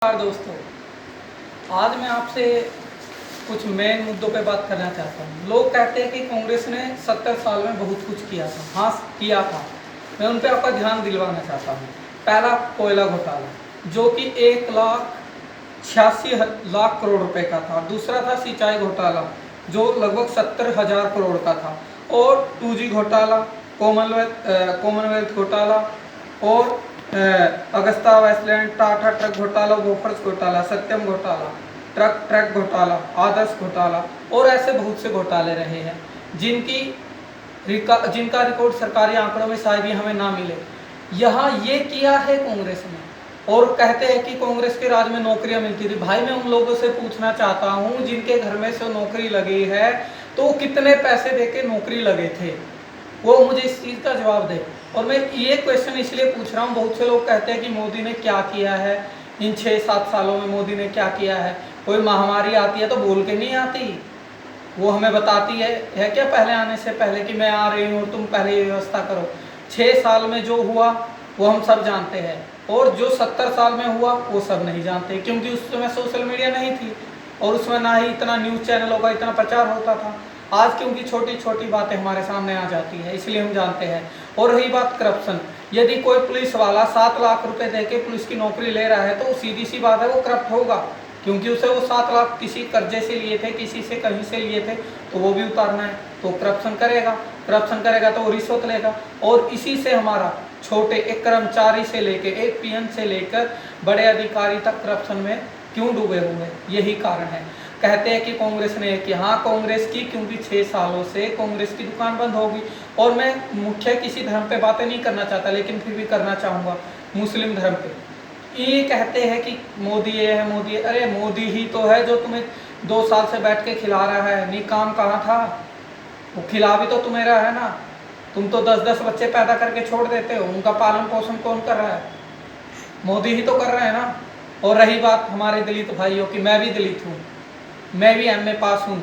नमस्कार दोस्तों, आज मैं आपसे कुछ मेन मुद्दों पे बात करना चाहता हूँ। लोग कहते हैं कि कांग्रेस ने 70 साल में बहुत कुछ किया था। हाँ, किया था। मैं उन पे आपका ध्यान दिलवाना चाहता हूँ। पहला, कोयला घोटाला, जो कि 1,86,00,000 करोड़ रुपए का था। दूसरा था सिंचाई घोटाला, जो लगभग 70,000 करोड़ का था। और 2G घोटाला, कॉमनवेल्थ घोटाला, और अगस्ता वेस्टलैंड, टाटा ट्रक घोटाला, बोफर्स घोटाला, सत्यम घोटाला, ट्रक घोटाला, आदर्श घोटाला, और ऐसे बहुत से घोटाले रहे हैं जिनका रिकॉर्ड सरकारी आंकड़ों में शायद ही हमें ना मिले। यहाँ ये किया है कांग्रेस ने, और कहते हैं कि कांग्रेस के राज में नौकरियां मिलती थी। भाई, मैं उन लोगों से पूछना चाहता हूँ जिनके घर में से नौकरी लगी है, तो कितने पैसे देके नौकरी लगे थे, वो मुझे इस चीज़ का जवाब दे। और मैं ये क्वेश्चन इसलिए पूछ रहा हूँ, बहुत से लोग कहते हैं कि मोदी ने क्या किया है इन 6-7 सालों में, मोदी ने क्या किया है। कोई महामारी आती है तो बोल के नहीं आती, वो हमें बताती है क्या पहले आने से पहले कि मैं आ रही हूँ और तुम पहले ये व्यवस्था करो। 6 साल में जो हुआ वो हम सब जानते हैं, और जो 70 साल में हुआ वो सब नहीं जानते, क्योंकि उस समय सोशल मीडिया नहीं थी और उसमें ना ही इतना न्यूज़ चैनलों का इतना प्रचार होता था। आज क्योंकि छोटी छोटी बातें हमारे सामने आ जाती है, इसलिए हम जानते हैं। और रही बात करप्शन, यदि कोई पुलिस वाला 7 लाख रुपए देके पुलिस की नौकरी ले रहा है तो सीधी सी बात है वो करप्ट होगा, क्योंकि उसे वो 7 लाख किसी कर्जे से लिए थे, किसी से कहीं से लिए थे, तो वो भी उतारना है, तो करप्शन करेगा तो वो रिश्वत लेगा। और इसी से हमारा छोटे एक कर्मचारी से लेकर एक पीएन से लेकर बड़े अधिकारी तक करप्शन में क्यों डूबे हुए, यही कारण है। कहते हैं कि कांग्रेस ने किया, हाँ कांग्रेस की, क्योंकि 6 सालों से कांग्रेस की दुकान बंद होगी। और मैं मुख्य किसी धर्म पे बातें नहीं करना चाहता, लेकिन फिर भी करना चाहूँगा, मुस्लिम धर्म पे। ये कहते हैं कि मोदी ये है, मोदी, अरे मोदी ही तो है जो तुम्हें 2 साल से बैठ के खिला रहा है। नहीं, काम कहाँ था, वो खिला भी तो तुम्हें रहा है ना। तुम तो 10-10 बच्चे पैदा करके छोड़ देते हो, उनका पालन पोषण कौन कर रहा है? मोदी ही तो कर रहा है ना। और रही बात हमारे दलित भाइयों की, मैं भी दलित हूँ, मैं भी एमए पास हूँ,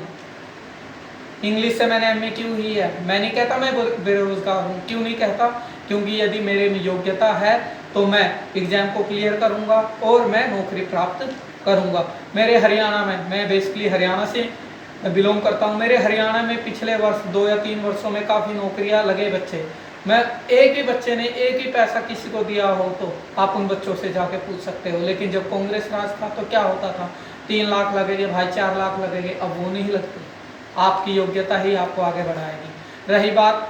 इंग्लिश से मैंने एमए की हुई है। मैं नहीं कहता मैं बेरोजगार हूँ, क्यों नहीं कहता? क्योंकि यदि मेरे में योग्यता है तो मैं एग्जाम को क्लियर करूँगा और मैं नौकरी प्राप्त करूँगा। मेरे हरियाणा में, मैं बेसिकली हरियाणा से बिलोंग करता हूँ, मेरे हरियाणा में पिछले वर्ष 2 या 3 वर्षों में काफ़ी नौकरियाँ लगे बच्चे। मैं एक भी बच्चे ने एक ही पैसा किसी को दिया हो तो आप उन बच्चों से जाके पूछ सकते हो। लेकिन जब कांग्रेस राज था तो क्या होता था, 3 लाख लगेंगे भाई, 4 लाख लगेंगे, अब वो नहीं लगते। आपकी योग्यता ही आपको आगे बढ़ाएगी। रही बात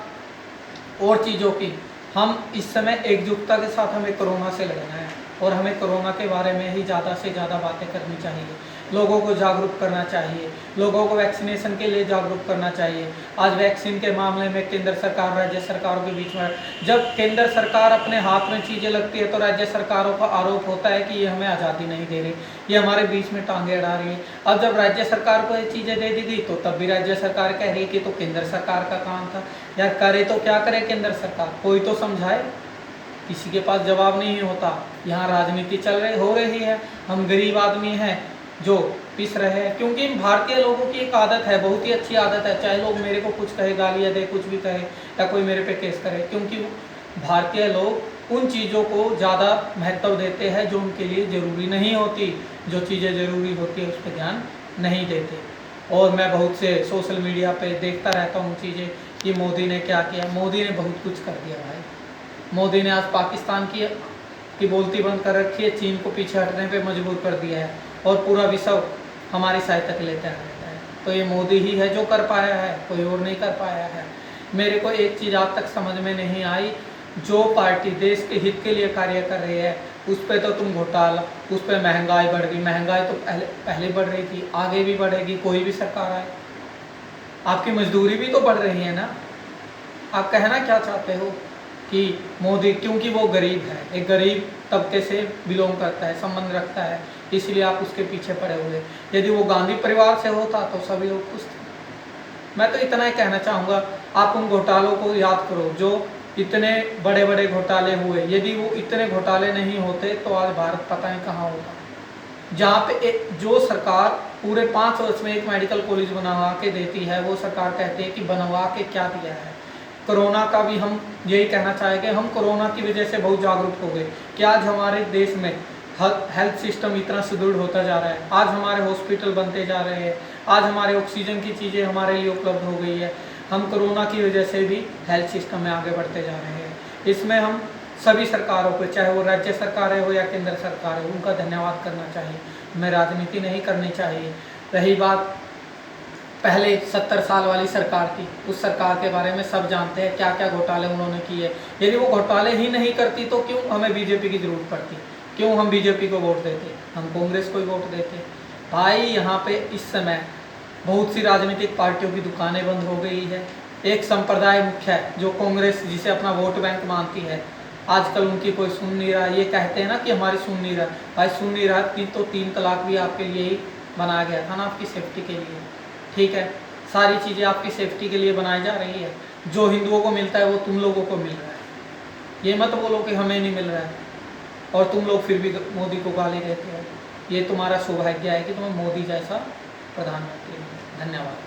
और चीज़ों की, हम इस समय एकजुटता के साथ हमें कोरोना से लड़ना है, और हमें कोरोना के बारे में ही ज़्यादा से ज़्यादा बातें करनी चाहिए, लोगों को जागरूक करना चाहिए, लोगों को वैक्सीनेशन के लिए जागरूक करना चाहिए। आज वैक्सीन के मामले में केंद्र सरकार राज्य सरकारों के बीच में, जब केंद्र सरकार अपने हाथ में चीज़ें लगती है तो राज्य सरकारों का आरोप होता है कि ये हमें आज़ादी नहीं दे रही, ये हमारे बीच में टांगे अड़ा रही है। अब जब राज्य सरकार को ये चीज़ें दे दी गई तो तब भी राज्य सरकार कह रही है कि तो केंद्र सरकार का काम था। यार, करे तो क्या करे केंद्र सरकार, कोई तो समझाए, किसी के पास जवाब नहीं होता। यहाँ राजनीति हो रही है, हम गरीब आदमी हैं जो पिस रहे हैं। क्योंकि भारतीय लोगों की एक आदत है, बहुत ही अच्छी आदत है, चाहे लोग मेरे को कुछ कहे, गालियाँ दे, कुछ भी कहे, या कोई मेरे पे केस करे, क्योंकि भारतीय लोग उन चीज़ों को ज़्यादा महत्व देते हैं जो उनके लिए ज़रूरी नहीं होती, जो चीज़ें ज़रूरी होती है उस पर ध्यान नहीं देते। और मैं बहुत से सोशल मीडिया पे देखता रहता हूँ चीज़ें कि मोदी ने क्या किया। मोदी ने बहुत कुछ कर दिया भाई। मोदी ने आज पाकिस्तान की बोलती बंद कर रखी है, चीन को पीछे हटने पे मजबूर कर दिया है, और पूरा विश्व हमारी सहायता के लिए तैयार रहता है। तो ये मोदी ही है जो कर पाया है, कोई और नहीं कर पाया है। मेरे को एक चीज़ आज तक समझ में नहीं आई, जो पार्टी देश के हित के लिए कार्य कर रही है उस पर तो तुम घोटाला, उस पर महंगाई बढ़ गई। महंगाई तो पहले बढ़ रही थी, आगे भी बढ़ेगी, कोई भी सरकार आए। आपकी मजदूरी भी तो बढ़ रही है ना। आप कहना क्या चाहते हो कि मोदी, क्योंकि वो गरीब है, एक गरीब तबके से बिलोंग करता है, संबंध रखता है, इसलिए आप उसके पीछे पड़े हुए। यदि वो गांधी परिवार से होता तो सभी लोग खुश थे। मैं तो इतना ही कहना चाहूँगा, आप उन घोटालों को याद करो जो इतने बड़े बड़े घोटाले हुए। यदि वो इतने घोटाले नहीं होते तो आज भारत पता नहीं कहाँ होता। जहाँ पे जो सरकार पूरे 5 वर्ष में एक मेडिकल कॉलेज बनवा के देती है, वो सरकार कहती है कि बनवा के क्या दिया है। कोरोना का भी हम यही कहना चाहेंगे, हम कोरोना की वजह से बहुत जागरूक हो गए कि आज हमारे देश में हेल्थ सिस्टम इतना सुदृढ़ होता जा रहा है, आज हमारे हॉस्पिटल बनते जा रहे हैं, आज हमारे ऑक्सीजन की चीज़ें हमारे लिए उपलब्ध हो गई है, हम कोरोना की वजह से भी हेल्थ सिस्टम में आगे बढ़ते जा रहे हैं। इसमें हम सभी सरकारों को, चाहे वो राज्य सरकारें हो या केंद्र सरकार हो, उनका धन्यवाद करना चाहिए। हमें राजनीति नहीं करनी चाहिए। रही बात पहले 70 साल वाली सरकार की, उस सरकार के बारे में सब जानते हैं क्या क्या घोटाले उन्होंने किए। यदि वो घोटाले ही नहीं करती तो क्यों हमें बीजेपी की ज़रूरत पड़ती, क्यों हम बीजेपी को वोट देते, हम कांग्रेस को ही वोट देते। भाई यहाँ पे इस समय बहुत सी राजनीतिक पार्टियों की दुकानें बंद हो गई है। एक संप्रदाय मुख्य है जो कांग्रेस, जिसे अपना वोट बैंक मानती है, आजकल उनकी कोई सुन नहीं रहा। ये कहते हैं ना कि हमारी सुन नहीं रहा, भाई सुन नहीं रहा तो 3 तलाक भी आपके लिए ही बनाया गया था ना, आपकी सेफ्टी के लिए। ठीक है, सारी चीज़ें आपकी सेफ्टी के लिए बनाई जा रही है। जो हिंदुओं को मिलता है वो तुम लोगों को मिल रहा है। ये मत बोलो कि हमें नहीं मिल रहा है और तुम लोग फिर भी मोदी को गाली देते हो। ये तुम्हारा सौभाग्य है कि तुम्हें मोदी जैसा प्रधानमंत्री मिला। धन्यवाद।